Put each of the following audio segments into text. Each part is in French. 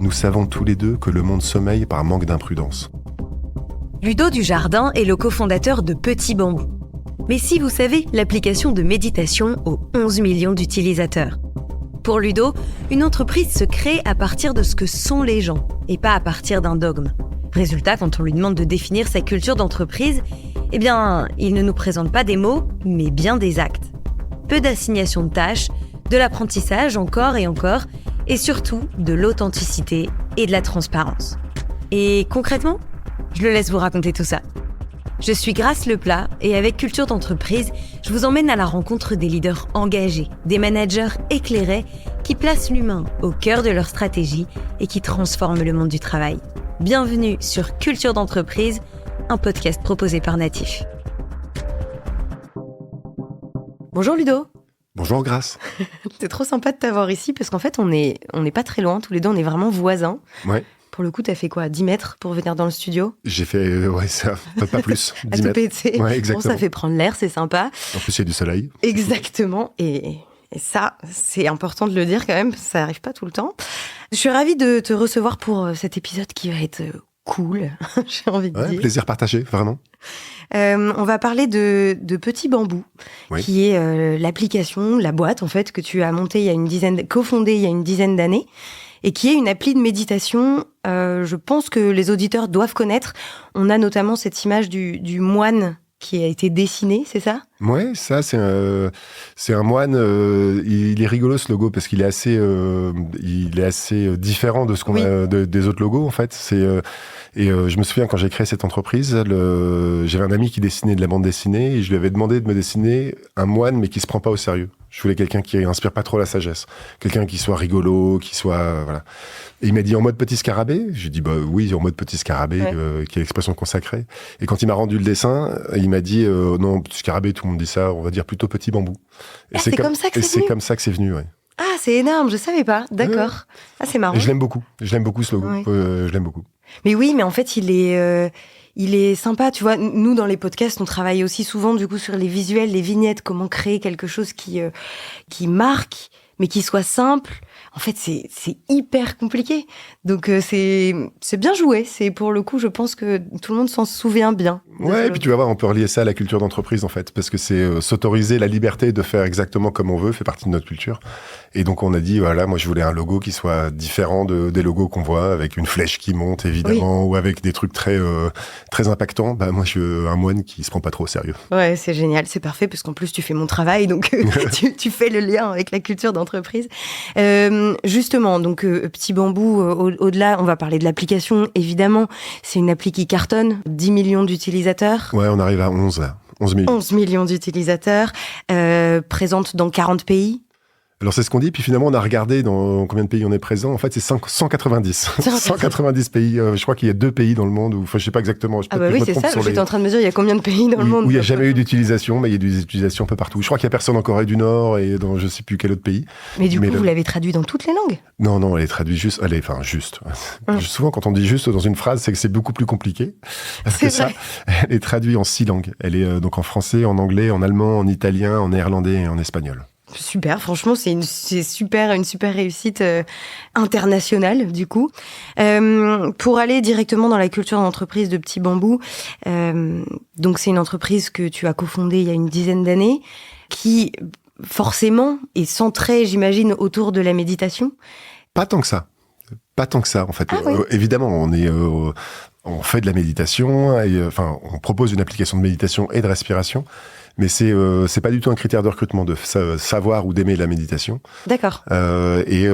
nous savons tous les deux que le monde sommeille par manque d'imprudence. Ludo Dujardin est le cofondateur de Petit Bambou. Mais si vous savez, l'application de méditation aux 11 millions d'utilisateurs. Pour Ludo, une entreprise se crée à partir de ce que sont les gens, et pas à partir d'un dogme. Résultat, quand on lui demande de définir sa culture d'entreprise, eh bien, il ne nous présente pas des mots, mais bien des actes. Peu d'assignation de tâches, de l'apprentissage encore et encore, et surtout de l'authenticité et de la transparence. Et concrètement, je le laisse vous raconter tout ça. Je suis Grace Leplat et avec Culture d'entreprise, je vous emmène à la rencontre des leaders engagés, des managers éclairés qui placent l'humain au cœur de leur stratégie et qui transforment le monde du travail. Bienvenue sur Culture d'entreprise, un podcast proposé par Natif. Bonjour Ludo. Bonjour Grace. C'est trop sympa de t'avoir ici parce qu'en fait on est pas très loin, tous les deux on est vraiment voisins. Ouais. Pour le coup, t'as fait quoi, 10 mètres pour venir dans le studio ? J'ai fait, ça, pas plus, 10 mètres. péter. Ouais, exactement. Bon, ça fait prendre l'air, c'est sympa. En plus, il y a du soleil. Exactement. Et ça, c'est important de le dire quand même, ça n'arrive pas tout le temps. Je suis ravie de te recevoir pour cet épisode qui va être cool, j'ai envie de dire. Plaisir partagé, vraiment. On va parler de Petit Bambou, oui. Qui est l'application, la boîte en fait, que tu as montée cofondée il y a une dizaine d'années. Et qui est une appli de méditation, je pense que les auditeurs doivent connaître. On a notamment cette image du moine qui a été dessiné, c'est ça ? Ouais, ça, c'est un moine. Il est rigolo ce logo parce qu'il est assez différent de ce qu'on a des autres logos en fait. Je me souviens quand j'ai créé cette entreprise, j'avais un ami qui dessinait de la bande dessinée et je lui avais demandé de me dessiner un moine mais qui se prend pas au sérieux. Je voulais quelqu'un qui inspire pas trop la sagesse, quelqu'un qui soit rigolo, qui soit voilà. Et il m'a dit en mode petit scarabée. J'ai dit oui, en mode petit scarabée, qui est l'expression consacrée. Et quand il m'a rendu le dessin, il m'a dit non, petit scarabée, tout le monde dit ça, on va dire plutôt petit bambou. Et c'est comme ça que c'est venu. C'est comme ça que c'est venu, ouais. Ah, c'est énorme, je savais pas. D'accord. Ah, c'est marrant. Et je l'aime beaucoup ce logo. Ouais. Je l'aime beaucoup. Mais oui, mais en fait, il est sympa, tu vois. Nous, dans les podcasts, on travaille aussi souvent, du coup, sur les visuels, les vignettes, comment créer quelque chose qui marque, mais qui soit simple. En fait, c'est hyper compliqué. Donc, c'est bien joué. C'est pour le coup, je pense que tout le monde s'en souvient bien. Ouais, et puis tu vas voir, on peut relier ça à la culture d'entreprise, en fait, parce que c'est s'autoriser la liberté de faire exactement comme on veut, fait partie de notre culture. Et donc, on a dit, voilà, moi, je voulais un logo qui soit différent des logos qu'on voit, avec une flèche qui monte, évidemment, ou avec des trucs très impactants. Moi, je veux un moine qui se prend pas trop au sérieux. Ouais, c'est génial, c'est parfait, parce qu'en plus, tu fais mon travail, donc tu fais le lien avec la culture d'entreprise. Justement, donc, Petit Bambou, au-delà, on va parler de l'application, évidemment. C'est une appli qui cartonne, 10 millions d'utilisateurs. Ouais, on arrive à 11 là. 11 millions. 11 millions d'utilisateurs, présente dans 40 pays. Alors c'est ce qu'on dit, puis finalement on a regardé dans combien de pays on est présent. En fait c'est 190. 190 pays, je crois qu'il y a 2 pays dans le monde, je sais pas exactement. Ah bah oui, c'est ça, j'étais en train de me dire, il y a combien de pays dans le monde ? Où il n'y a jamais eu d'utilisation, mais il y a des utilisations un peu partout. Je crois qu'il y a personne en Corée du Nord et dans je sais plus quel autre pays. Mais du coup, vous l'avez traduit dans toutes les langues ? Non, elle est traduite juste. Souvent quand on dit juste dans une phrase, c'est que c'est beaucoup plus compliqué. Parce que ça, elle est traduite en 6 langues. Elle est donc en français, en anglais, en allemand, en italien, en néerlandais et en espagnol. Super, franchement, c'est une super réussite internationale, du coup. Pour aller directement dans la culture d'entreprise de Petit Bambou, donc c'est une entreprise que tu as cofondée il y a une dizaine d'années, qui forcément est centrée, j'imagine, autour de la méditation. Pas tant que ça, en fait. Ah, oui. Évidemment, on fait de la méditation, on propose une application de méditation et de respiration. Mais c'est pas du tout un critère de recrutement de savoir ou d'aimer la méditation. D'accord. Et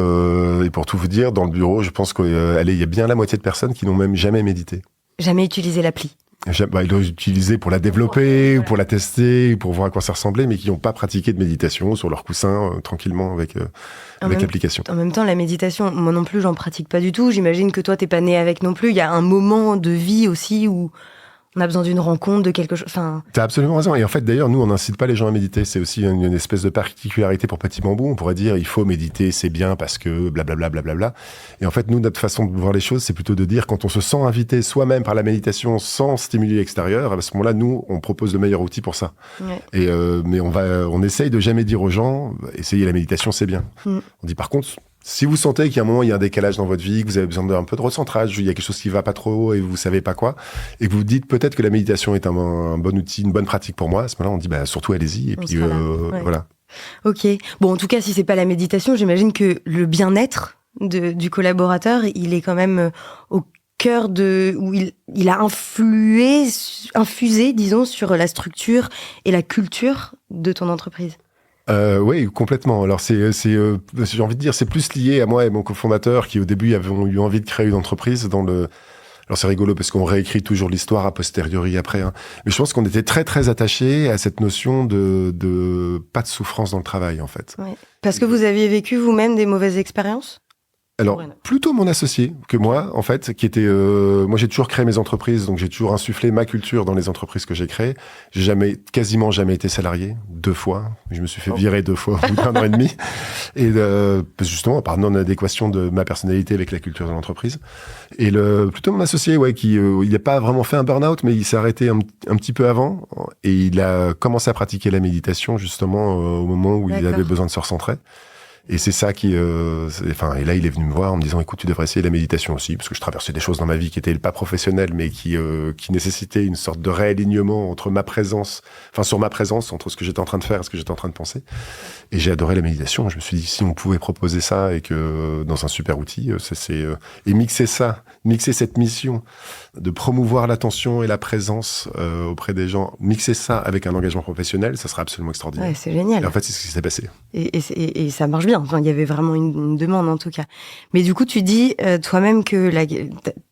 pour tout vous dire, dans le bureau, je pense qu'il y a bien la moitié de personnes qui n'ont même jamais médité. Jamais utilisé l'appli. Ils l'ont utilisé pour la développer, ou pour la tester, pour voir à quoi ça ressemblait, mais qui n'ont pas pratiqué de méditation sur leur coussin, tranquillement, avec l'application. En même temps, la méditation, moi non plus, j'en pratique pas du tout. J'imagine que toi, t'es pas né avec non plus. Il y a un moment de vie aussi où on a besoin d'une rencontre, de quelque chose. T'as absolument raison. Et en fait, d'ailleurs, nous, on n'incite pas les gens à méditer. C'est aussi une espèce de particularité pour Petit Bambou. On pourrait dire, il faut méditer, c'est bien parce que blablabla, blablabla. Et en fait, nous, notre façon de voir les choses, c'est plutôt de dire, quand on se sent invité soi-même par la méditation sans stimuli extérieur, à ce moment-là, nous, on propose le meilleur outil pour ça. Ouais. Et mais on essaye de jamais dire aux gens, essayez la méditation, c'est bien. On dit par contre, Si vous sentez qu'il y a un moment, il y a un décalage dans votre vie, que vous avez besoin d'un peu de recentrage, il y a quelque chose qui va pas trop et vous savez pas quoi, et que vous dites peut-être que la méditation est un bon outil, une bonne pratique pour moi, à ce moment-là, on dit surtout allez-y, et puis voilà. Ok. Bon, en tout cas, si c'est pas la méditation, j'imagine que le bien-être du collaborateur, il est quand même au cœur où il a infusé, disons, sur la structure et la culture de ton entreprise. Oui, complètement. Alors j'ai envie de dire, c'est plus lié à moi et mon cofondateur qui au début avons eu envie de créer une entreprise alors c'est rigolo parce qu'on réécrit toujours l'histoire a posteriori après, hein. Mais je pense qu'on était très très attachés à cette notion de pas de souffrance dans le travail en fait. Ouais. Parce que vous aviez vécu vous-même des mauvaises expériences ? Alors, plutôt mon associé que moi, en fait, qui était... moi, j'ai toujours créé mes entreprises, donc j'ai toujours insufflé ma culture dans les entreprises que j'ai créées. J'ai quasiment jamais été salarié, 2 fois. Je me suis fait virer 2 fois au bout d'1 an et demi. Et justement, par non-adéquation de ma personnalité avec la culture de l'entreprise. Et plutôt mon associé, qui il n'a pas vraiment fait un burn-out, mais il s'est arrêté un petit peu avant. Et il a commencé à pratiquer la méditation, justement, au moment où il avait besoin de se recentrer. Et c'est ça et là, il est venu me voir en me disant, écoute, tu devrais essayer la méditation aussi, parce que je traversais des choses dans ma vie qui étaient pas professionnelles, mais qui nécessitaient une sorte de réalignement sur ma présence, entre ce que j'étais en train de faire et ce que j'étais en train de penser. Et j'ai adoré la méditation. Je me suis dit, si on pouvait proposer ça et que dans un super outil, et mixer cette mission de promouvoir l'attention et la présence auprès des gens, mixer ça avec un engagement professionnel, ça serait absolument extraordinaire. Ouais, c'est génial. Et en fait, c'est ce qui s'est passé. Et ça marche bien. Enfin, il y avait vraiment une demande en tout cas. Mais du coup, tu dis toi-même que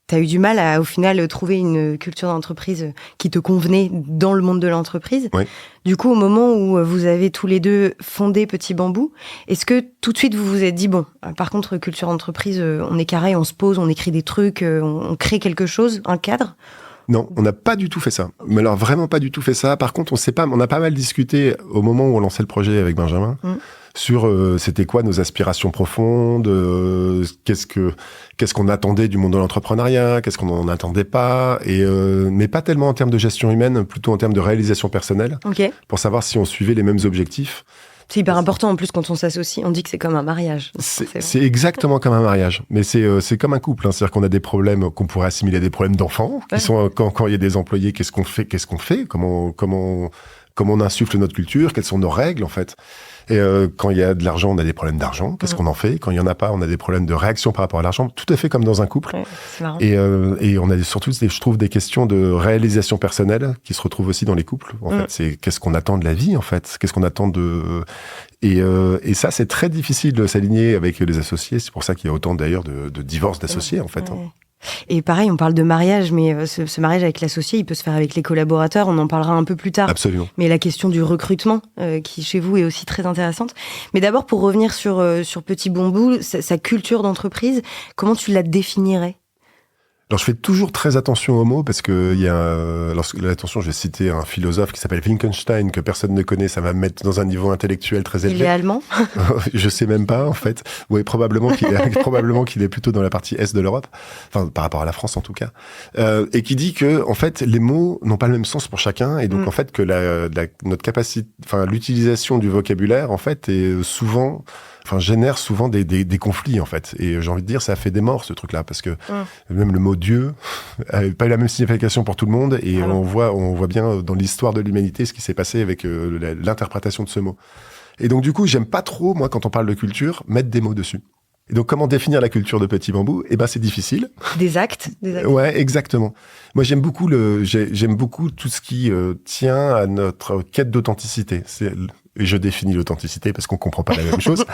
t'as eu du mal à, au final, trouver une culture d'entreprise qui te convenait dans le monde de l'entreprise. Oui. Du coup, au moment où vous avez tous les deux fondé Petit Bambou, est-ce que tout de suite vous vous êtes dit, bon, par contre, culture d'entreprise, on est carré, on se pose, on écrit des trucs, on crée quelque chose, un cadre ? Non, on n'a pas du tout fait ça. Mais alors vraiment pas du tout fait ça. Par contre, on a pas mal discuté au moment où on lançait le projet avec Benjamin sur c'était quoi nos aspirations profondes, qu'est-ce qu'on attendait du monde de l'entrepreneuriat, qu'est-ce qu'on n'en attendait pas, mais pas tellement en termes de gestion humaine, plutôt en termes de réalisation personnelle, pour savoir si on suivait les mêmes objectifs. C'est hyper important en plus quand on s'associe, on dit que c'est comme un mariage. C'est exactement comme un mariage, mais c'est comme un couple, hein. C'est-à-dire qu'on a des problèmes qu'on pourrait assimiler à des problèmes d'enfants, qui sont quand il y a des employés, qu'est-ce qu'on fait, comment on insuffle notre culture, quelles sont nos règles en fait. Et quand il y a de l'argent, on a des problèmes d'argent, qu'est-ce qu'on en fait. Quand il y en a pas, on a des problèmes de réaction par rapport à l'argent, tout à fait comme dans un couple. Ouais, c'est marrant. Et on a surtout, je trouve, des questions de réalisation personnelle qui se retrouvent aussi dans les couples. En fait, c'est qu'est-ce qu'on attend de la vie, en fait, qu'est-ce qu'on attend et ça, c'est très difficile de s'aligner avec les associés. C'est pour ça qu'il y a autant d'ailleurs de divorces d'associés, en fait. Ouais. Et pareil, on parle de mariage, mais ce mariage avec l'associé, il peut se faire avec les collaborateurs, on en parlera un peu plus tard. Absolument. Mais la question du recrutement, qui chez vous est aussi très intéressante. Mais d'abord, pour revenir sur Petit Bambou, sa culture d'entreprise, comment tu la définirais ? Alors, je fais toujours très attention aux mots parce que attention, je vais citer un philosophe qui s'appelle Wittgenstein, que personne ne connaît, ça va me mettre dans un niveau intellectuel très élevé. Il est allemand? Je sais même pas, en fait. Oui, probablement qu'il est plutôt dans la partie est de l'Europe. Enfin, par rapport à la France, en tout cas. Et qui dit que, en fait, les mots n'ont pas le même sens pour chacun. Et donc, en fait, que notre capacité, l'utilisation du vocabulaire, en fait, est souvent, génère souvent des conflits, en fait. Et j'ai envie de dire, ça a fait des morts, ce truc-là, parce que même le mot Dieu n'avait pas eu la même signification pour tout le monde, et on voit bien dans l'histoire de l'humanité ce qui s'est passé avec l'interprétation de ce mot. Et donc, du coup, j'aime pas trop, moi, quand on parle de culture, mettre des mots dessus. Et donc, comment définir la culture de Petit Bambou ? Eh ben, c'est difficile. Des actes. Ouais, exactement. Moi, j'aime beaucoup tout ce qui tient à notre quête d'authenticité. Et je définis l'authenticité parce qu'on comprend pas la même chose.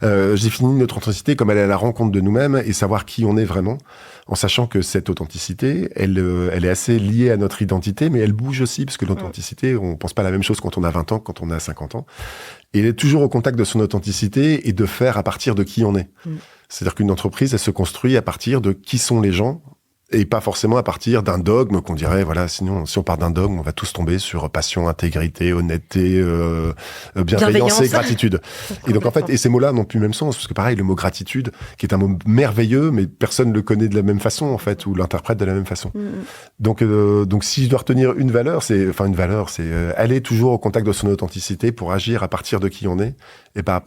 Je définis notre authenticité comme aller à la rencontre de nous-mêmes et savoir qui on est vraiment, en sachant que cette authenticité, elle est assez liée à notre identité, mais elle bouge aussi, parce que l'authenticité, on pense pas la même chose quand on a 20 ans, quand on a 50 ans. Et elle est toujours au contact de son authenticité et de faire à partir de qui on est. C'est-à-dire qu'une entreprise, elle se construit à partir de qui sont les gens Et pas forcément à partir d'un dogme qu'on dirait, voilà, sinon, si on part d'un dogme, on va tous tomber sur passion, intégrité, honnêteté, bienveillance et gratitude. Et donc, en fait, et ces mots-là n'ont plus le même sens, parce que pareil, le mot gratitude, qui est un mot merveilleux, mais personne ne le connaît de la même façon, en fait, ou l'interprète de la même façon. Donc, si je dois retenir une valeur, c'est aller toujours au contact de son authenticité pour agir à partir de qui on est, et pas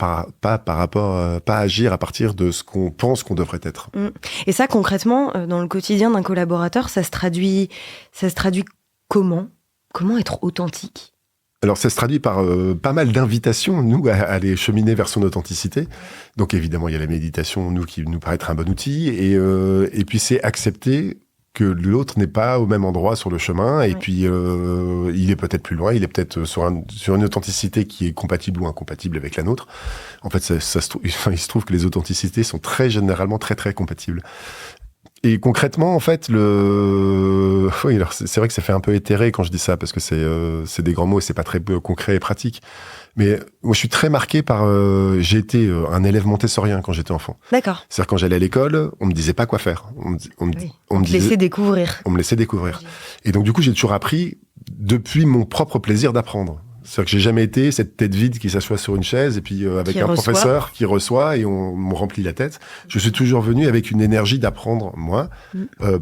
agir à partir de ce qu'on pense qu'on devrait être. Et ça, concrètement, dans le quotidien d'un collaborateur, ça se traduit comment? Comment être authentique? Alors, ça se traduit par pas mal d'invitations, nous, à aller cheminer vers son authenticité. Donc, évidemment, il y a la méditation, nous, qui nous paraît être un bon outil. Et puis, c'est accepter que l'autre n'est pas au même endroit sur le chemin. Et puis, il est peut-être plus loin. Il est peut-être sur une authenticité qui est compatible ou incompatible avec la nôtre. En fait, il se trouve que les authenticités sont très généralement très, très compatibles. Et concrètement, en fait, oui, alors c'est vrai que ça fait un peu éthéré quand je dis ça, parce que c'est des grands mots et c'est pas très concret et pratique. Mais moi, je suis très marqué par... j'ai été un élève montessorien quand j'étais enfant. D'accord. C'est-à-dire, quand j'allais à l'école, on me disait pas quoi faire. On me laissait découvrir. On me laissait découvrir. Et donc, du coup, j'ai toujours appris depuis mon propre plaisir d'apprendre. C'est-à-dire que j'ai jamais été cette tête vide qui s'assoit sur une chaise et puis avec un professeur qui reçoit et on me remplit la tête. Je suis toujours venu avec une énergie d'apprendre, moi,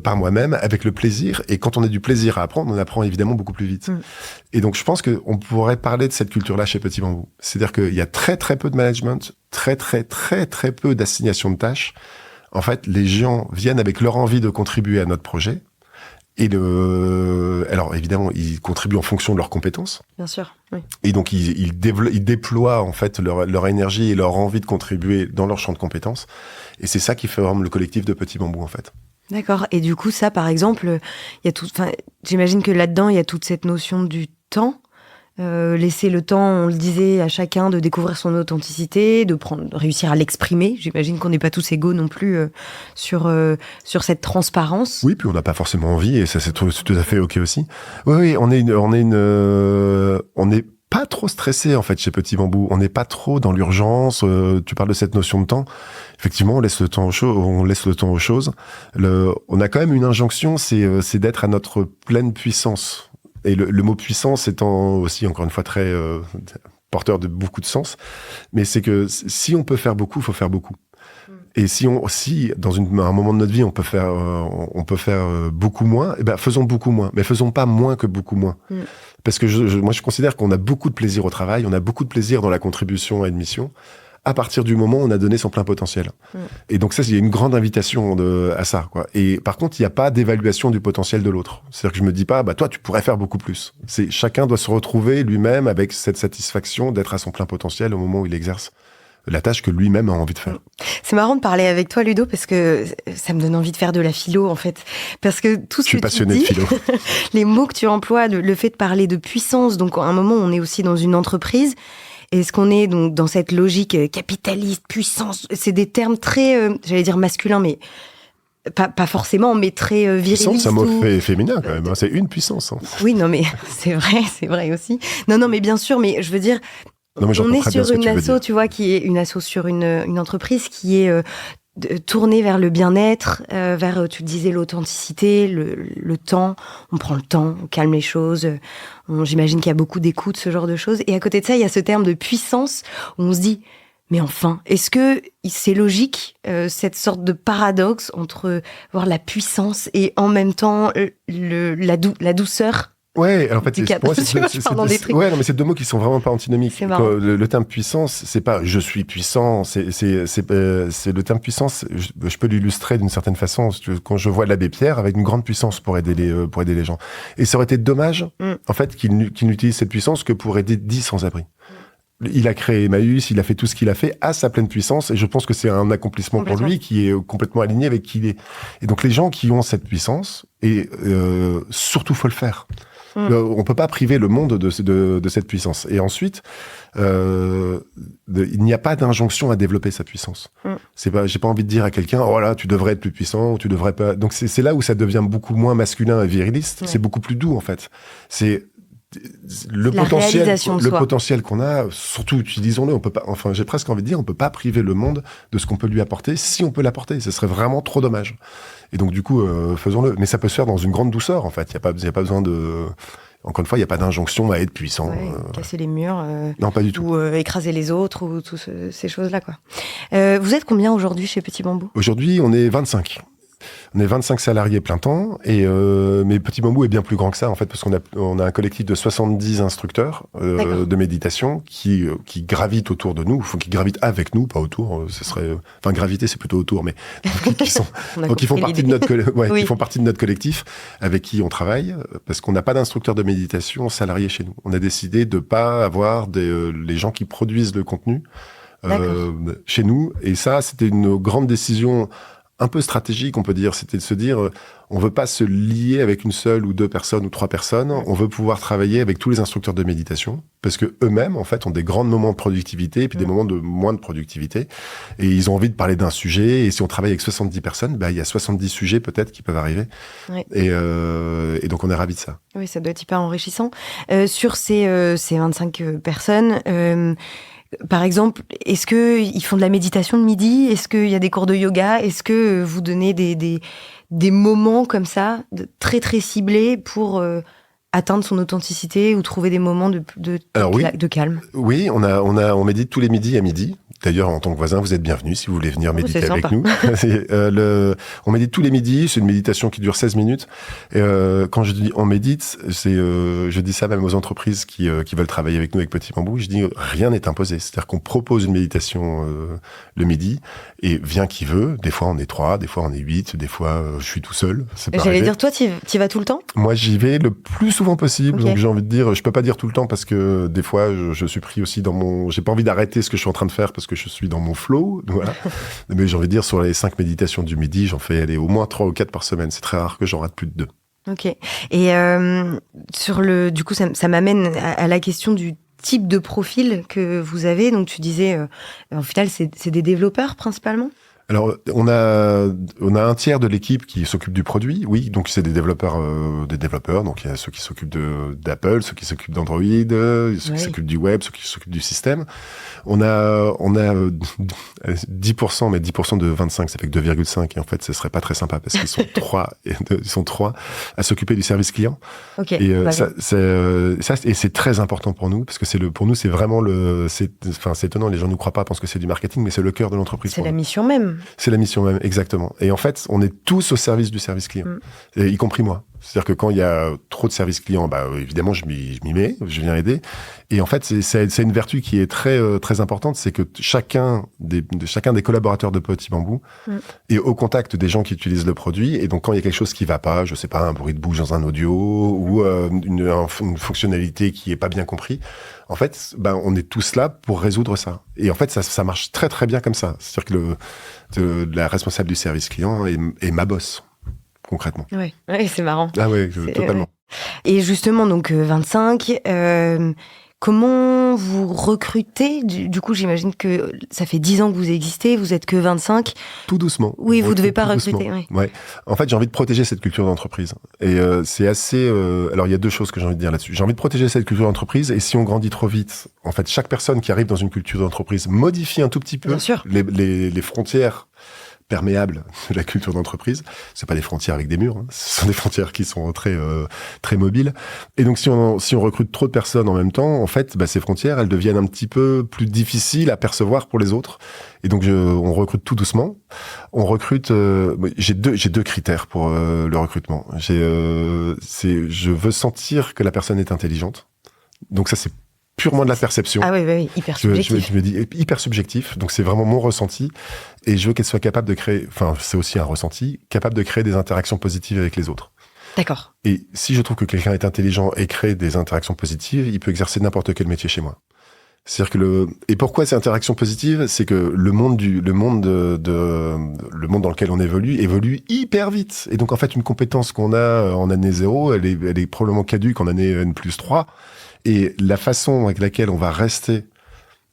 par moi-même, avec le plaisir. Et quand on a du plaisir à apprendre, on apprend évidemment beaucoup plus vite. Et donc, je pense qu'on pourrait parler de cette culture-là chez Petit Bambou. C'est-à-dire qu'il y a très, très peu de management, très, très, très, très peu d'assignation de tâches. En fait, les gens viennent avec leur envie de contribuer à notre projet. Alors évidemment, ils contribuent en fonction de leurs compétences. Bien sûr. Oui. Et donc ils déploient en fait leur énergie et leur envie de contribuer dans leur champ de compétences. Et c'est ça qui forme le collectif de Petit Bambou en fait. D'accord. Et du coup, ça, par exemple, il y a j'imagine que là-dedans, il y a toute cette notion du temps. Laisser le temps, on le disait, à chacun de découvrir son authenticité, de réussir à l'exprimer. J'imagine qu'on n'est pas tous égaux non plus sur cette transparence. Oui, puis on n'a pas forcément envie, et ça c'est tout à fait ok aussi. Oui, on n'est pas trop stressé en fait chez Petit Bambou. On n'est pas trop dans l'urgence. Tu parles de cette notion de temps. Effectivement, on laisse le temps aux choses. On a quand même une injonction, c'est d'être à notre pleine puissance. Et le mot puissance étant aussi, encore une fois, très porteur de beaucoup de sens. Mais c'est que si on peut faire beaucoup, il faut faire beaucoup. Et si dans un moment de notre vie, on peut faire beaucoup moins, eh ben, faisons beaucoup moins. Mais faisons pas moins que beaucoup moins. Parce que moi, je considère qu'on a beaucoup de plaisir au travail, on a beaucoup de plaisir dans la contribution à une mission, à partir du moment où on a donné son plein potentiel. Et donc ça, il y a une grande invitation à ça, quoi. Et par contre, il n'y a pas d'évaluation du potentiel de l'autre. C'est-à-dire que je me dis pas, toi, tu pourrais faire beaucoup plus. Chacun doit se retrouver lui-même avec cette satisfaction d'être à son plein potentiel au moment où il exerce la tâche que lui-même a envie de faire. C'est marrant de parler avec toi, Ludo, parce que ça me donne envie de faire de la philo, en fait. Parce que tout ce que tu dis, de philo. Les mots que tu emploies, le fait de parler de puissance, donc à un moment, on est aussi dans une entreprise. Est-ce qu'on est donc dans cette logique capitaliste, puissance? C'est des termes très, j'allais dire masculins, mais pas forcément, mais très virilistes. Puissance, c'est un mot féminin quand même. C'est une puissance. Hein. Oui, non, mais c'est vrai aussi. Non, mais bien sûr, mais je veux dire, on est sur une asso, tu vois, qui est une asso sur une entreprise qui est tournée vers le bien-être, vers, tu le disais, l'authenticité, le temps. On prend le temps, on calme les choses. J'imagine qu'il y a beaucoup d'écoute, ce genre de choses. Et à côté de ça, il y a ce terme de puissance où on se dit, mais enfin, est-ce que c'est logique, cette sorte de paradoxe entre voir la puissance et en même temps la douceur? Ouais, en fait, c'est deux mots qui sont vraiment pas antinomiques. Le terme puissance, c'est pas je suis puissant, c'est le terme puissance. Je peux l'illustrer d'une certaine façon. Quand je vois l'abbé Pierre avec une grande puissance pour aider les gens, et ça aurait été dommage, en fait, qu'il n'utilise cette puissance que pour aider 10 sans-abri. Il a créé Emmaüs, il a fait tout ce qu'il a fait à sa pleine puissance, et je pense que c'est un accomplissement pour lui qui est complètement aligné avec qui il est. Et donc les gens qui ont cette puissance, et surtout faut le faire. On peut pas priver le monde de cette puissance. Et ensuite, il n'y a pas d'injonction à développer sa puissance. J'ai pas envie de dire à quelqu'un, oh là, tu devrais être plus puissant, ou tu devrais pas. Donc c'est là où ça devient beaucoup moins masculin et viriliste. C'est beaucoup plus doux en fait. le potentiel qu'on a, surtout utilisons-le. On peut pas, enfin, j'ai presque envie de dire, on peut pas priver le monde de ce qu'on peut lui apporter si on peut l'apporter. Ce serait vraiment trop dommage. Et donc, du coup, faisons-le. Mais ça peut se faire dans une grande douceur, en fait. Il y a pas besoin de. Encore une fois, il n'y a pas d'injonction à être puissant. Casser les murs. Non, pas du tout. Ou écraser les autres, ou toutes ces choses-là, quoi. Vous êtes combien aujourd'hui chez Petit Bambou ? Aujourd'hui, on est 25. On est 25 salariés plein temps, mais Petit Bambou est bien plus grand que ça, en fait, parce qu'on a un collectif de 70 instructeurs de méditation qui gravitent autour de nous, qui gravitent avec nous, pas autour, enfin, graviter, c'est plutôt autour, mais qui font partie de notre collectif, avec qui on travaille, parce qu'on n'a pas d'instructeurs de méditation salariés chez nous. On a décidé de pas avoir les gens qui produisent le contenu chez nous, et ça, c'était une grande décision un peu stratégique, on peut dire. C'était de se dire, on veut pas se lier avec une seule ou deux personnes ou trois personnes. On veut pouvoir travailler avec tous les instructeurs de méditation, parce que eux-mêmes, en fait, ont des grands moments de productivité et puis des moments de moins de productivité. Et ils ont envie de parler d'un sujet. Et si on travaille avec 70 personnes, il y a 70 sujets peut-être qui peuvent arriver. Oui. Et donc, on est ravis de ça. Oui, ça doit être hyper enrichissant. Sur ces 25 personnes, par exemple, est-ce qu'ils font de la méditation le midi ? Est-ce qu'il y a des cours de yoga ? Est-ce que vous donnez des moments comme ça, très très ciblés pour atteindre son authenticité ou trouver des moments de calme ? Oui, on médite tous les midis à midi. D'ailleurs, en tant que voisin, vous êtes bienvenus si vous voulez venir méditer avec nous. On médite tous les midis, c'est une méditation qui dure 16 minutes. Quand je dis on médite, je dis ça même aux entreprises qui veulent travailler avec nous avec Petit Bambou, je dis rien n'est imposé. C'est-à-dire qu'on propose une méditation le midi et vient qui veut. Des fois on est 3, des fois on est 8, des fois je suis tout seul. J'allais dire, toi, t'y vas tout le temps ? Moi, j'y vais le plus souvent possible. Okay. Donc j'ai envie de dire, je peux pas dire tout le temps parce que des fois je suis pris aussi j'ai pas envie d'arrêter ce que je suis en train de faire parce que je suis dans mon flow, voilà. Mais j'ai envie de dire, sur les 5 méditations du midi, j'en fais au moins 3 ou 4 par semaine. C'est très rare que j'en rate plus de 2. Ok. Et du coup, ça m'amène à la question du type de profil que vous avez. Donc tu disais, en final, c'est des développeurs principalement ? Alors, on a un tiers de l'équipe qui s'occupe du produit, oui, donc c'est des développeurs, donc il y a ceux qui s'occupent d'Apple, ceux qui s'occupent d'Android, ceux qui s'occupent du web, ceux qui s'occupent du système. On a 10%, mais 10% de 25, ça fait que 2,5, et en fait, ce serait pas très sympa parce qu'ils sont trois à s'occuper du service client. Ok. Et c'est très important pour nous parce que pour nous, c'est vraiment c'est étonnant, les gens nous croient pas, pensent que c'est du marketing, mais c'est le cœur de l'entreprise. C'est la mission même. C'est la mission même, exactement. Et en fait, on est tous au service du service client, y compris moi. C'est-à-dire que quand il y a trop de service client, évidemment, je m'y mets, je viens aider. Et en fait, c'est une vertu qui est très très importante, c'est que chacun des collaborateurs de Petit Bambou est au contact des gens qui utilisent le produit. Et donc, quand il y a quelque chose qui va pas, je sais pas, un bruit de bouche dans un audio ou une fonctionnalité qui est pas bien compris, en fait, on est tous là pour résoudre ça. Et en fait, ça marche très très bien comme ça. C'est-à-dire que la responsable du service client est ma boss. Concrètement. Oui, c'est marrant. Ah oui, totalement. Et justement, donc 25, comment vous recrutez ? Du coup, j'imagine que ça fait 10 ans que vous existez, vous êtes que 25. Tout doucement. Oui, vous ne devez pas recruter. Oui. Ouais. En fait, j'ai envie de protéger cette culture d'entreprise. Et c'est assez... alors, il y a deux choses que j'ai envie de dire là-dessus. J'ai envie de protéger cette culture d'entreprise, et si on grandit trop vite, en fait, chaque personne qui arrive dans une culture d'entreprise modifie un tout petit peu les frontières perméable de la culture d'entreprise. C'est pas des frontières avec des murs, ce sont des frontières qui sont très très mobiles. Et donc si on recrute trop de personnes en même temps, en fait, ces frontières, elles deviennent un petit peu plus difficiles à percevoir pour les autres. Et donc on recrute tout doucement. On recrute. J'ai deux critères pour le recrutement. Je veux sentir que la personne est intelligente. Donc ça, c'est purement de la perception. Ah oui, hyper subjectif. Je me dis hyper subjectif, donc c'est vraiment mon ressenti, et je veux qu'elle soit capable de créer, enfin c'est aussi un ressenti, capable de créer des interactions positives avec les autres. D'accord. Et si je trouve que quelqu'un est intelligent et crée des interactions positives, il peut exercer n'importe quel métier chez moi. C'est-à-dire et pourquoi ces interactions positives ? C'est que le monde dans lequel on évolue hyper vite. Et donc en fait, une compétence qu'on a en année 0, elle est probablement caduque en année N+3. Et la façon avec laquelle on va rester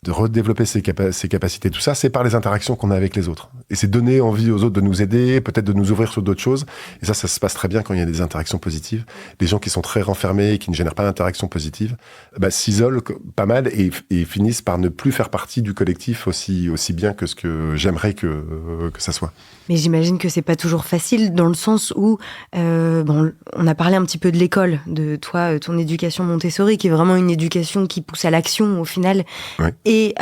de redévelopper ses capacités, tout ça, c'est par les interactions qu'on a avec les autres. Et c'est donner envie aux autres de nous aider, peut-être de nous ouvrir sur d'autres choses. Et ça se passe très bien quand il y a des interactions positives. Les gens qui sont très renfermés et qui ne génèrent pas d'interactions positives, s'isolent pas mal et finissent par ne plus faire partie du collectif aussi bien que ce que j'aimerais que ça soit. Mais j'imagine que c'est pas toujours facile dans le sens où, on a parlé un petit peu de l'école, de toi, ton éducation Montessori, qui est vraiment une éducation qui pousse à l'action au final. Oui. Et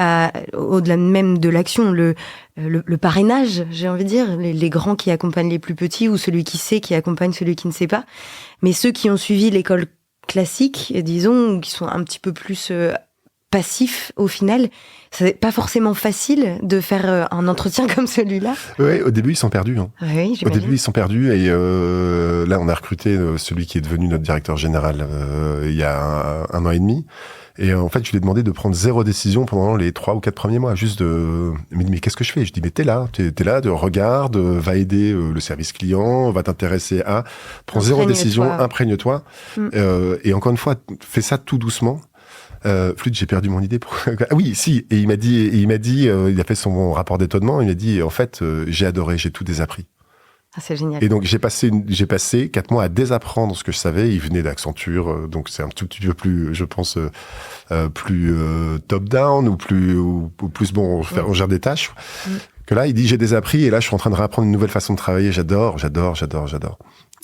au-delà même de l'action, le parrainage, j'ai envie de dire, les grands qui accompagnent les plus petits ou celui qui sait qui accompagne celui qui ne sait pas. Mais ceux qui ont suivi l'école classique, disons, qui sont un petit peu plus passifs au final, c'est pas forcément facile de faire un entretien comme celui-là. Oui, au début ils sont perdus. Hein. Oui, au début ils sont perdus et là on a recruté celui qui est devenu notre directeur général il y a un an et demi. Et en fait, je lui ai demandé de prendre 0 décision pendant les 3 ou 4 premiers mois, juste de... Mais qu'est-ce que je fais ? Je dis, mais t'es là, regarde, va aider le service client, va t'intéresser à... Prends 0 décision, imprègne-toi. Et encore une fois, fais ça tout doucement. Flûte, j'ai perdu mon idée. Ah oui, si. Et il m'a dit, il a fait son rapport d'étonnement, il m'a dit, en fait, j'ai adoré, j'ai tout désappris. Ah, c'est génial. Et donc, j'ai passé 4 mois à désapprendre ce que je savais. Il venait d'Accenture, donc c'est un tout petit peu plus, je pense, plus top-down ou plus bon, on gère des tâches. Que là, il dit, j'ai désappris et là, je suis en train de réapprendre une nouvelle façon de travailler. J'adore.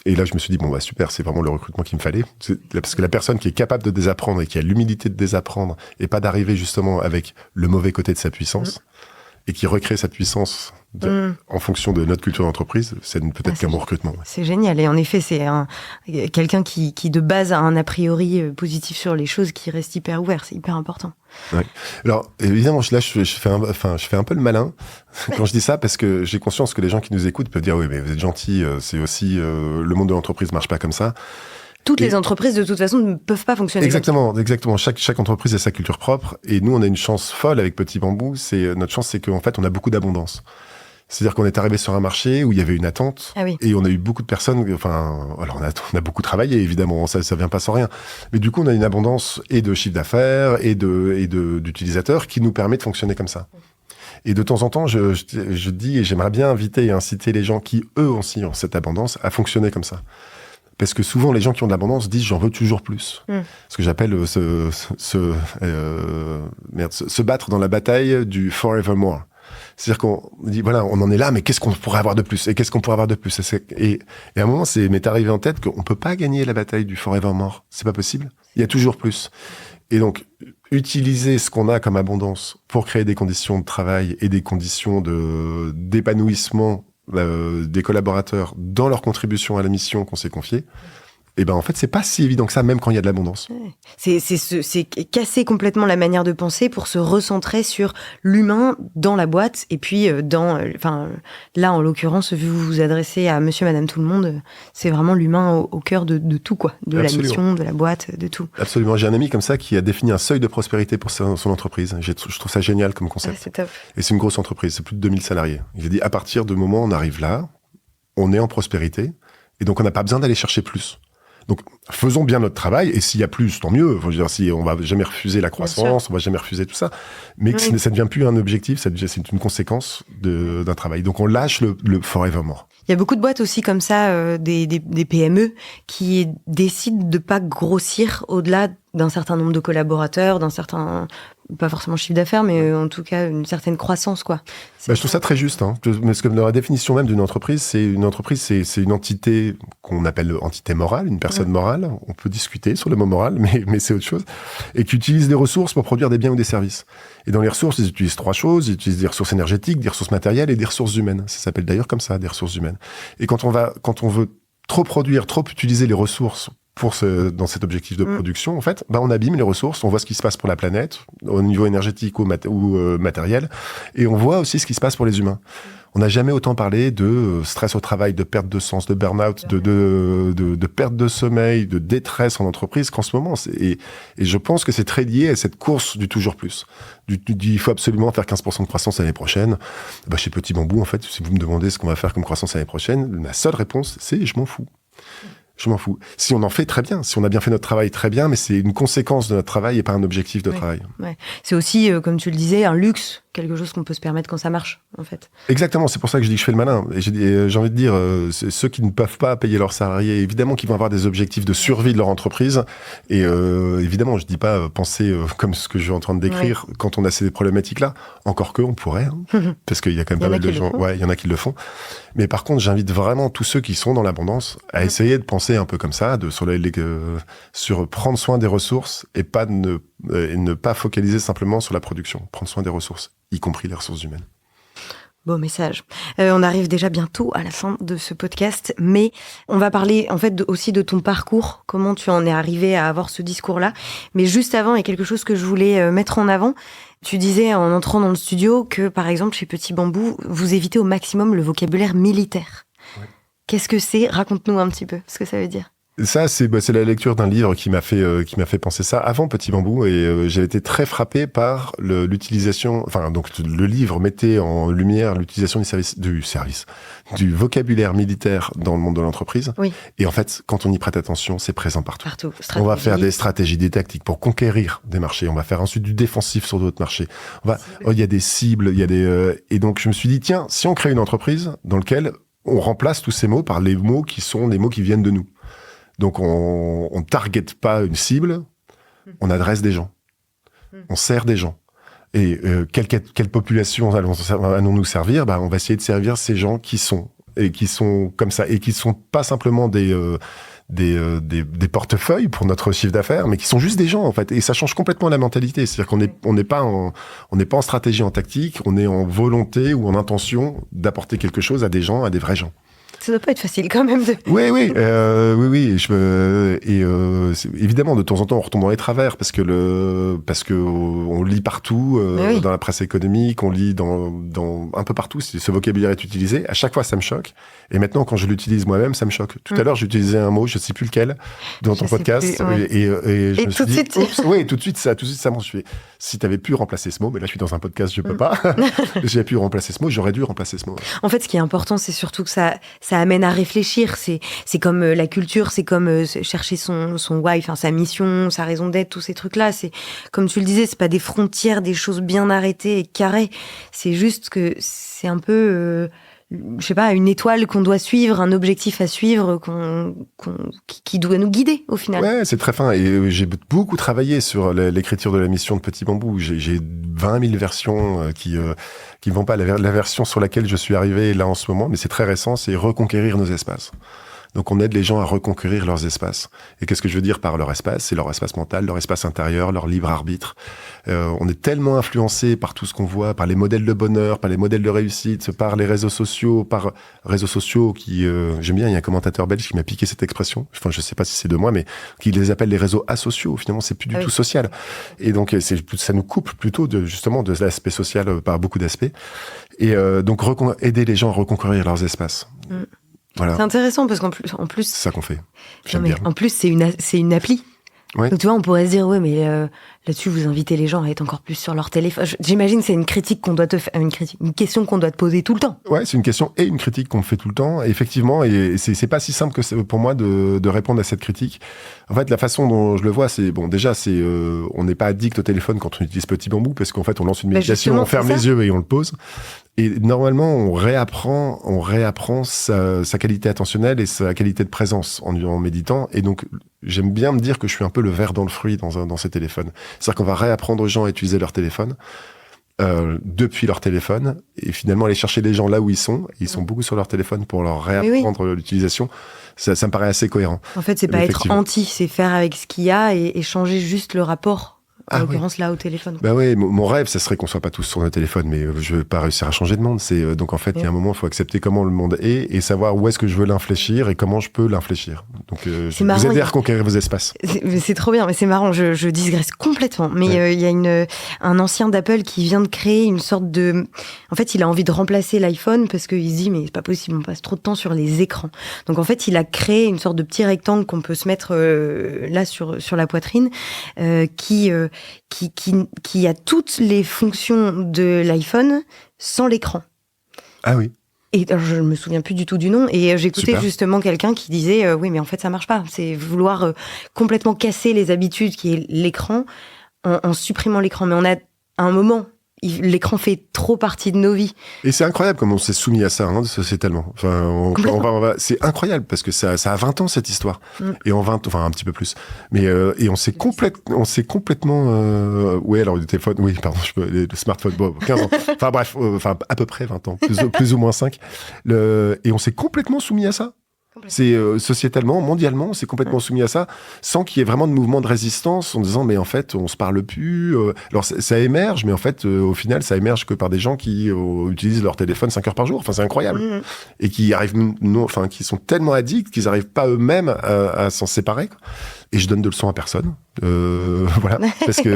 Et là, je me suis dit, super, c'est vraiment le recrutement qu'il me fallait. Parce que la personne qui est capable de désapprendre et qui a l'humilité de désapprendre et pas d'arriver justement avec le mauvais côté de sa puissance et qui recrée sa puissance en fonction de notre culture d'entreprise, c'est peut-être qu'un bon recrutement. C'est génial. Et en effet, c'est quelqu'un qui de base a un a priori positif sur les choses, qui reste hyper ouvert. C'est hyper important. Ouais. Alors, évidemment, là, je fais un peu le malin quand je dis ça, parce que j'ai conscience que les gens qui nous écoutent peuvent dire, oui, mais vous êtes gentil, c'est aussi, le monde de l'entreprise marche pas comme ça. Toutes les entreprises, de toute façon, ne peuvent pas fonctionner. Exactement. Chaque entreprise a sa culture propre. Et nous, on a une chance folle avec Petit Bambou. Notre chance, c'est qu'en fait, on a beaucoup d'abondance. C'est-à-dire qu'on est arrivé sur un marché où il y avait une attente. Ah oui. Et on a eu beaucoup de personnes. Alors on a beaucoup travaillé, évidemment. Ça vient pas sans rien. Mais du coup, on a une abondance et de chiffre d'affaires et d'utilisateurs qui nous permet de fonctionner comme ça. Et de temps en temps, je dis, et j'aimerais bien inviter et inciter les gens qui, eux aussi, ont cette abondance à fonctionner comme ça. Parce que souvent, les gens qui ont de l'abondance disent « j'en veux toujours plus ». Ce que j'appelle se battre dans la bataille du « forevermore ». C'est-à-dire qu'on dit, voilà, on en est là, mais qu'est-ce qu'on pourrait avoir de plus ? Et qu'est-ce qu'on pourrait avoir de plus ? Et à un moment, m'est arrivé en tête qu'on peut pas gagner la bataille du « forevermore ». C'est pas possible. Il y a toujours plus. Et donc, utiliser ce qu'on a comme abondance pour créer des conditions de travail et des conditions d'épanouissement des collaborateurs dans leur contribution à la mission qu'on s'est confiée, et en fait, c'est pas si évident que ça, même quand il y a de l'abondance. C'est casser complètement la manière de penser pour se recentrer sur l'humain dans la boîte. Et puis, là, en l'occurrence, vu que vous vous adressez à monsieur, madame, tout le monde, c'est vraiment l'humain au cœur de tout, quoi. De Absolument. La mission, de la boîte, de tout. Absolument. J'ai un ami comme ça qui a défini un seuil de prospérité pour son entreprise. Je trouve ça génial comme concept. C'est top. Et c'est une grosse entreprise. C'est plus de 2000 salariés. Il a dit, à partir du moment où on arrive là, on est en prospérité. Et donc, on n'a pas besoin d'aller chercher plus. Donc, faisons bien notre travail, et s'il y a plus, tant mieux. Faut dire, si on va jamais refuser la croissance, on va jamais refuser tout ça. Mais ça ne devient plus un objectif, c'est une conséquence d'un travail. Donc, on lâche le forevermore. Il y a beaucoup de boîtes aussi comme ça, des PME, qui décident de pas grossir au-delà d'un certain nombre de collaborateurs, d'un certain, pas forcément chiffre d'affaires, mais en tout cas une certaine croissance, quoi. Je trouve ça très juste, hein. Parce que dans la définition même d'une entreprise, c'est une entité qu'on appelle entité morale, une personne morale. On peut discuter sur le mot moral, mais c'est autre chose. Et qui utilise des ressources pour produire des biens ou des services. Et dans les ressources, ils utilisent 3 choses. Ils utilisent des ressources énergétiques, des ressources matérielles et des ressources humaines. Ça s'appelle d'ailleurs comme ça, des ressources humaines. Et quand on veut trop produire, trop utiliser les ressources dans cet objectif de production, en fait, on abîme les ressources, on voit ce qui se passe pour la planète, au niveau énergétique ou matériel, et on voit aussi ce qui se passe pour les humains. On n'a jamais autant parlé de stress au travail, de perte de sens, de burn-out, de perte de sommeil, de détresse en entreprise qu'en ce moment. Et je pense que c'est très lié à cette course du toujours plus. Il faut absolument faire 15% de croissance l'année prochaine. Chez Petit Bambou, en fait, si vous me demandez ce qu'on va faire comme croissance l'année prochaine, ma seule réponse, c'est je m'en fous. Je m'en fous. Si on en fait très bien, si on a bien fait notre travail très bien, mais c'est une conséquence de notre travail et pas un objectif de travail. Ouais. C'est aussi, comme tu le disais, un luxe, quelque chose qu'on peut se permettre quand ça marche, en fait. Exactement, c'est pour ça que je dis que je fais le malin. Et j'ai envie de dire, ceux qui ne peuvent pas payer leurs salariés, évidemment qu'ils vont avoir des objectifs de survie de leur entreprise. Et évidemment, je dis pas penser comme ce que je suis en train de décrire quand on a ces problématiques-là. Encore que, on pourrait, parce qu'il y a quand même pas mal de gens. Ouais, il y en a qui le font. Mais par contre, j'invite vraiment tous ceux qui sont dans l'abondance à essayer de penser un peu comme ça, sur prendre soin des ressources et ne pas focaliser simplement sur la production. Prendre soin des ressources, y compris les ressources humaines. Beau message. On arrive déjà bientôt à la fin de ce podcast, mais on va parler en fait aussi de ton parcours, comment tu en es arrivé à avoir ce discours-là. Mais juste avant, il y a quelque chose que je voulais mettre en avant. Tu disais en entrant dans le studio que, par exemple, chez Petit Bambou, vous évitez au maximum le vocabulaire militaire. Ouais. Qu'est-ce que c'est ? Raconte-nous un petit peu ce que ça veut dire. Ça, c'est la lecture d'un livre qui m'a fait penser ça avant Petit Bambou, et j'ai été très frappé par l'utilisation. Enfin, donc le livre mettait en lumière l'utilisation du vocabulaire militaire dans le monde de l'entreprise. Oui. Et en fait, quand on y prête attention, c'est présent partout. On va faire des stratégies, des tactiques pour conquérir des marchés. On va faire ensuite du défensif sur d'autres marchés. Il y a des cibles, et donc je me suis dit, tiens, si on crée une entreprise dans laquelle on remplace tous ces mots par les mots qui sont les mots qui viennent de nous. Donc, on ne target pas une cible, on adresse des gens. On sert des gens. Et quelle population allons-nous servir ? On va essayer de servir ces gens qui sont comme ça, et qui sont pas simplement des portefeuilles pour notre chiffre d'affaires, mais qui sont juste des gens, en fait. Et ça change complètement la mentalité. C'est-à-dire qu'on n'est pas en stratégie, en tactique, on est en volonté ou en intention d'apporter quelque chose à des gens, à des vrais gens. Ça doit pas être facile quand même de... Oui. Évidemment, de temps en temps, on retombe dans les travers parce que on lit partout, dans la presse économique, on lit dans un peu partout. Ce vocabulaire est utilisé. À chaque fois, ça me choque. Et maintenant, quand je l'utilise moi-même, ça me choque. Tout à l'heure, j'utilisais un mot, je sais plus lequel, dans ton podcast, et je me suis dit, tout de suite, ça m'en suit. Si t'avais pu remplacer ce mot, mais là, je suis dans un podcast, je peux pas. J'ai pu remplacer ce mot, j'aurais dû remplacer ce mot. En fait, ce qui est important, c'est surtout que ça amène à réfléchir. C'est comme la culture, c'est comme chercher son why, enfin sa mission, sa raison d'être, tous ces trucs-là. C'est comme tu le disais, c'est pas des frontières, des choses bien arrêtées et carrées. C'est juste que c'est un peu, je sais pas, une étoile qu'on doit suivre, un objectif à suivre, qui doit nous guider au final. Ouais, c'est très fin. Et j'ai beaucoup travaillé sur l'écriture de la mission de Petit Bambou. J'ai 20 000 versions qui vont pas. La version sur laquelle je suis arrivé là en ce moment, mais c'est très récent, c'est reconquérir nos espaces. Donc on aide les gens à reconquérir leurs espaces. Et qu'est-ce que je veux dire par leur espace ? C'est leur espace mental, leur espace intérieur, leur libre arbitre. On est tellement influencé par tout ce qu'on voit, par les modèles de bonheur, par les modèles de réussite, par les réseaux sociaux, qui... j'aime bien, il y a un commentateur belge qui m'a piqué cette expression. Enfin, je sais pas si c'est de moi, mais qui les appelle les réseaux asociaux. Finalement, c'est plus du tout social. Et donc, ça nous coupe plutôt de l'aspect social par beaucoup d'aspects. Et donc, aider les gens à reconquérir leurs espaces. Voilà. C'est intéressant parce qu'en plus, c'est ça qu'on fait. En plus, c'est une appli. Ouais. Donc tu vois, on pourrait se dire mais là-dessus vous invitez les gens à être encore plus sur leur téléphone. J'imagine que c'est une critique qu'on doit te faire, une question qu'on doit te poser tout le temps. Ouais, c'est une question et une critique qu'on me fait tout le temps. Et effectivement, et c'est pas si simple que pour moi de répondre à cette critique. En fait, la façon dont je le vois, c'est on n'est pas addict au téléphone quand on utilise Petit Bambou parce qu'en fait on lance une méditation, on ferme les yeux et on le pose. Et normalement, on réapprend sa qualité attentionnelle et sa qualité de présence en méditant. Et donc, j'aime bien me dire que je suis un peu le ver dans le fruit dans ces téléphones. C'est-à-dire qu'on va réapprendre aux gens à utiliser leur téléphone depuis leur téléphone et finalement aller chercher les gens là où ils sont. Ils sont beaucoup sur leur téléphone pour leur réapprendre l'utilisation. Ça me paraît assez cohérent. En fait, c'est pas être anti, c'est faire avec ce qu'il y a et changer juste le rapport. En l'occurrence, là, au téléphone. Bah oui, mon rêve, ça serait qu'on soit pas tous sur le téléphone, mais je vais pas réussir à changer de monde. Donc en fait, il y a un moment, il faut accepter comment le monde est et savoir où est-ce que je veux l'infléchir et comment je peux l'infléchir. Donc, je vais vous aider à reconquérir vos espaces. C'est trop bien, mais c'est marrant, je digresse complètement. Mais il y a un ancien d'Apple qui vient de créer une sorte de... En fait, il a envie de remplacer l'iPhone parce qu'il se dit, mais c'est pas possible, on passe trop de temps sur les écrans. Donc en fait, il a créé une sorte de petit rectangle qu'on peut se mettre là sur la poitrine, qui a toutes les fonctions de l'iPhone sans l'écran. Ah oui. Et je ne me souviens plus du tout du nom. Et j'écoutais Super. Justement quelqu'un qui disait oui, mais en fait, ça marche pas. C'est vouloir complètement casser les habitudes qui est l'écran en supprimant l'écran. Mais on a un moment... L'écran fait trop partie de nos vies. Et c'est incroyable comme on s'est soumis à ça, sociétalement. Enfin, c'est incroyable parce que ça a 20 ans cette histoire. Et en 20, enfin un petit peu plus. Mais et on s'est complètement. Ouais, alors le téléphone, oui, pardon, le smartphone, bon, 15 ans. Enfin bref, à peu près 20 ans, plus ou moins 5. Et on s'est complètement soumis à ça. C'est sociétalement, mondialement, c'est complètement soumis à ça, sans qu'il y ait vraiment de mouvement de résistance, en disant mais en fait on se parle plus. Alors ça émerge, mais en fait au final ça émerge que par des gens qui utilisent leur téléphone 5 heures par jour. Enfin c'est incroyable et qui arrivent, qui sont tellement addicts qu'ils n'arrivent pas eux-mêmes à s'en séparer. Et je donne de leçons à personne, voilà,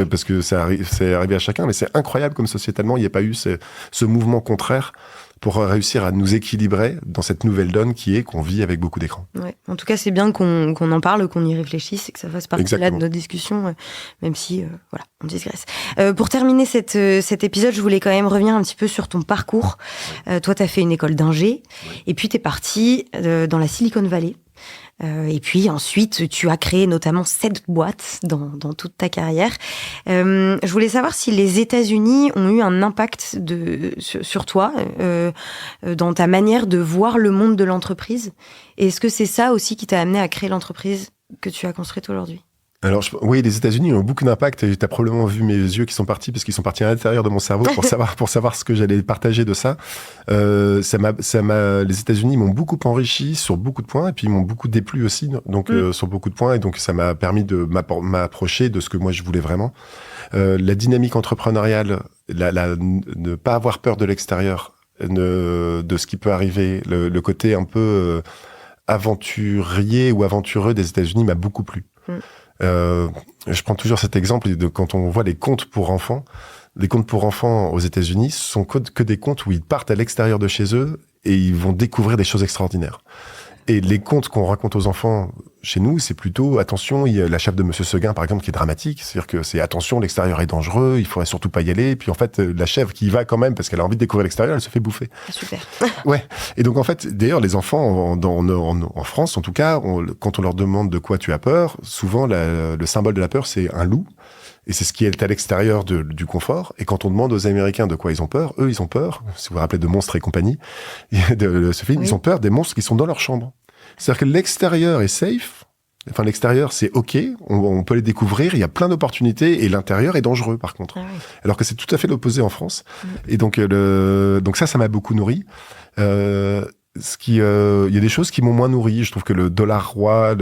parce que c'est arrivé à chacun, mais c'est incroyable comme sociétalement il n'y a pas eu ce mouvement contraire pour réussir à nous équilibrer dans cette nouvelle donne qui est qu'on vit avec beaucoup d'écrans. Ouais. En tout cas, c'est bien qu'on en parle, qu'on y réfléchisse et que ça fasse partie là de notre discussion, même si, voilà, on digresse. Pour terminer cet épisode, je voulais quand même revenir un petit peu sur ton parcours. Toi, tu as fait une école d'ingé, et puis tu es parti dans la Silicon Valley. Et puis ensuite, tu as créé notamment 7 boîtes dans toute ta carrière. Je voulais savoir si les États-Unis ont eu un impact sur toi, dans ta manière de voir le monde de l'entreprise. Et est-ce que c'est ça aussi qui t'a amené à créer l'entreprise que tu as construite aujourd'hui ? Alors, oui, les États-Unis ont beaucoup d'impact. Tu as probablement vu mes yeux qui sont partis parce qu'ils sont partis à l'intérieur de mon cerveau pour savoir ce que j'allais partager de ça. Les États-Unis m'ont beaucoup enrichi sur beaucoup de points et puis ils m'ont beaucoup déplu aussi. Donc, sur beaucoup de points. Et donc, ça m'a permis de m'approcher de ce que moi je voulais vraiment. La dynamique entrepreneuriale, ne pas avoir peur de l'extérieur, de ce qui peut arriver, le côté un peu aventurier ou aventureux des États-Unis m'a beaucoup plu. Je prends toujours cet exemple de quand on voit les contes pour enfants. Les contes pour enfants aux États-Unis sont que des contes où ils partent à l'extérieur de chez eux et ils vont découvrir des choses extraordinaires. Et les contes qu'on raconte aux enfants chez nous, c'est plutôt attention, il y a la chèvre de Monsieur Seguin par exemple qui est dramatique, c'est-à-dire que c'est attention, l'extérieur est dangereux, il faudrait surtout pas y aller. Et puis en fait, la chèvre qui y va quand même parce qu'elle a envie de découvrir l'extérieur, elle se fait bouffer. Super. Ouais. Et donc en fait, d'ailleurs, les enfants en France, en tout cas, quand on leur demande de quoi tu as peur, souvent le symbole de la peur, c'est un loup. Et c'est ce qui est à l'extérieur du confort. Et quand on demande aux Américains de quoi ils ont peur, eux, ils ont peur, si vous vous rappelez de Monstres et compagnie, de ce film, oui. Ils ont peur des monstres qui sont dans leur chambre. C'est-à-dire que l'extérieur est safe. Enfin, l'extérieur, c'est OK, on peut les découvrir, il y a plein d'opportunités, et l'intérieur est dangereux, par contre. Ah oui. Alors que c'est tout à fait l'opposé en France. Et donc, donc ça m'a beaucoup nourri. Il y a des choses qui m'ont moins nourri. Je trouve que le dollar roi,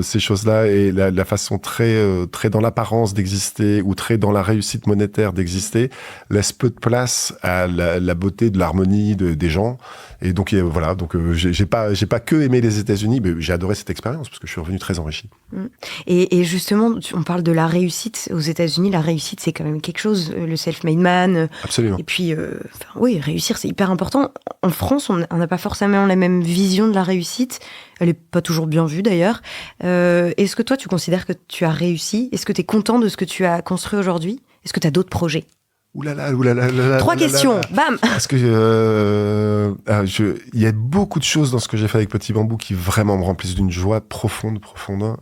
ces choses-là, et la façon très dans l'apparence d'exister ou très dans la réussite monétaire d'exister, laisse peu de place à la beauté de l'harmonie des gens. Et donc voilà. Donc j'ai pas que aimé les États-Unis, mais j'ai adoré cette expérience parce que je suis revenu très enrichi. Et justement, on parle de la réussite aux États-Unis. La réussite, c'est quand même quelque chose. Le self-made man. Absolument. Et puis, oui, réussir, c'est hyper important. En France, on n'a pas forcément la même vision de la réussite. Elle est pas toujours bien vue d'ailleurs. Est-ce que toi, tu considères que tu as réussi ? Est-ce que tu es content de ce que tu as construit aujourd'hui ? Est-ce que tu as d'autres projets ? Oulala. 3 questions, bam. Parce que il y a beaucoup de choses dans ce que j'ai fait avec Petit Bambou qui vraiment me remplissent d'une joie profonde.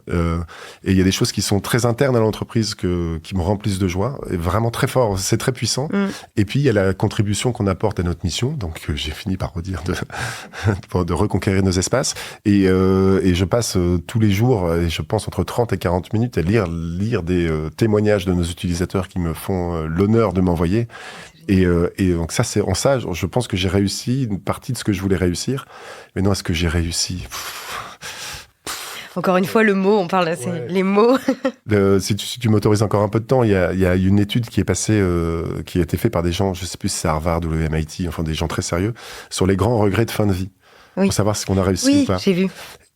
Et il y a des choses qui sont très internes à l'entreprise qui me remplissent de joie, et vraiment très fort. C'est très puissant. Et puis il y a la contribution qu'on apporte à notre mission. Donc j'ai fini par redire de reconquérir nos espaces. Et je passe tous les jours, et je pense entre 30 et 40 minutes à lire des témoignages de nos utilisateurs qui me font l'honneur de m'envoyer. Et donc ça, c'est en ça, je pense que j'ai réussi une partie de ce que je voulais réussir. Mais non, est-ce que j'ai réussi ? Encore une fois, le mot, on parle, c'est les mots. Si tu m'autorises encore un peu de temps, il y a une étude qui est passée, qui a été faite par des gens, je sais plus si c'est Harvard ou le MIT, enfin des gens très sérieux, sur les grands regrets de fin de vie. Oui. Pour savoir si on a réussi ou pas. Oui, j'ai vu.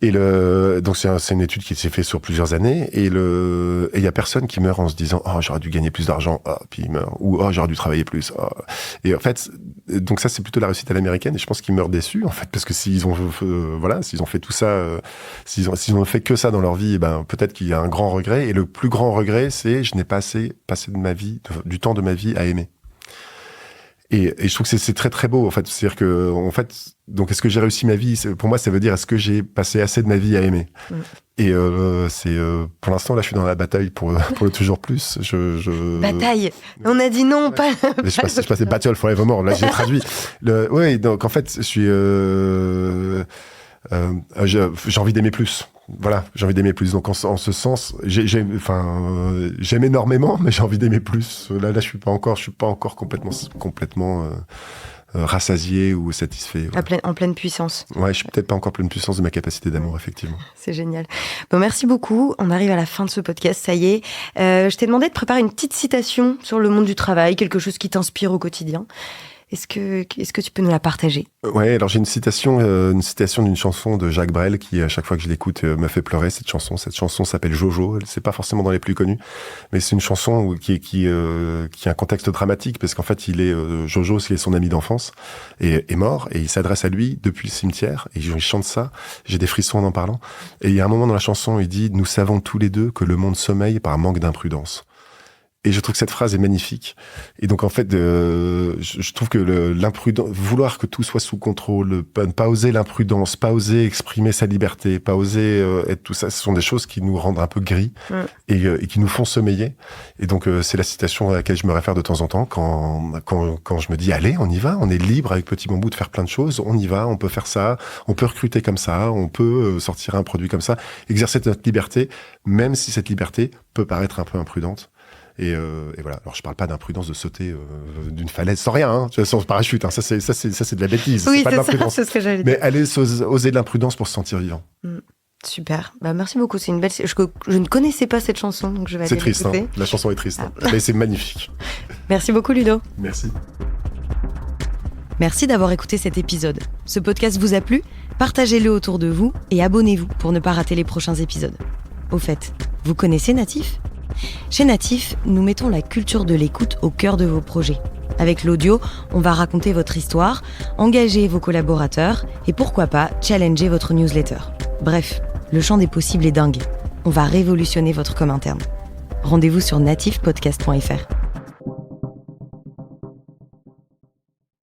Et donc c'est une étude qui s'est faite sur plusieurs années, et il y a personne qui meurt en se disant j'aurais dû gagner plus d'argent, puis il meurt, ou j'aurais dû travailler plus. Et en fait, donc ça c'est plutôt la réussite à l'américaine, et je pense qu'ils meurent déçus en fait, parce que s'ils ont fait tout ça, s'ils ont fait que ça dans leur vie, peut-être qu'il y a un grand regret, et le plus grand regret c'est je n'ai pas assez passé du temps de ma vie à aimer. Et je trouve que c'est très très beau en fait. C'est-à-dire que en fait, donc est-ce que j'ai réussi ma vie? Pour moi, ça veut dire est-ce que j'ai passé assez de ma vie à aimer? Et c'est pour l'instant là, je suis dans la bataille pour le toujours plus. Bataille. On a dit non, pas. Je passais Battle Forevermore. Là, j'ai traduit. Oui, donc en fait, je suis. J'ai envie d'aimer plus. Voilà, j'ai envie d'aimer plus. Donc en ce sens, j'aime énormément, mais j'ai envie d'aimer plus. Là, je suis pas encore complètement rassasié ou satisfait. Ouais. En pleine puissance. Ouais, je suis peut-être pas encore pleine puissance de ma capacité d'amour, effectivement. C'est génial. Bon, merci beaucoup. On arrive à la fin de ce podcast, ça y est. Je t'ai demandé de préparer une petite citation sur le monde du travail, quelque chose qui t'inspire au quotidien. Est-ce que tu peux nous la partager? Ouais, alors j'ai une citation d'une chanson de Jacques Brel qui, à chaque fois que je l'écoute, me fait pleurer. Cette chanson s'appelle Jojo. C'est pas forcément dans les plus connus, mais c'est une chanson qui a un contexte dramatique parce qu'en fait, Jojo, qui est son ami d'enfance, est mort et il s'adresse à lui depuis le cimetière et il chante ça. J'ai des frissons en parlant. Et il y a un moment dans la chanson, il dit: nous savons tous les deux que le monde sommeille par manque d'imprudence. Et je trouve que cette phrase est magnifique. Et donc, en fait, je trouve que l'imprudence, vouloir que tout soit sous contrôle, pas oser l'imprudence, pas oser exprimer sa liberté, pas oser être tout ça, ce sont des choses qui nous rendent un peu gris et qui nous font sommeiller. Et donc, c'est la citation à laquelle je me réfère de temps en temps quand je me dis, allez, on y va, on est libre avec Petit Bambou de faire plein de choses, on y va, on peut faire ça, on peut recruter comme ça, on peut sortir un produit comme ça, exercer notre liberté, même si cette liberté peut paraître un peu imprudente. Et voilà. Alors, je parle pas d'imprudence de sauter d'une falaise sans rien, hein, sans parachute. Hein. Ça, c'est de la bêtise. Oui, c'est pas de l'imprudence. C'est ce que j'allais dire. Mais aller oser de l'imprudence pour se sentir vivant. Super. Bah, merci beaucoup. C'est une belle. Je ne connaissais pas cette chanson, donc je vais aller l'écouter. C'est triste. Hein. La chanson est triste, mais c'est magnifique. Merci beaucoup, Ludo. Merci. Merci d'avoir écouté cet épisode. Ce podcast vous a plu? Partagez-le autour de vous et abonnez-vous pour ne pas rater les prochains épisodes. Au fait, vous connaissez Natif? Chez Natif, nous mettons la culture de l'écoute au cœur de vos projets. Avec l'audio, on va raconter votre histoire, engager vos collaborateurs et pourquoi pas challenger votre newsletter. Bref, le champ des possibles est dingue. On va révolutionner votre com interne. Rendez-vous sur natifpodcast.fr.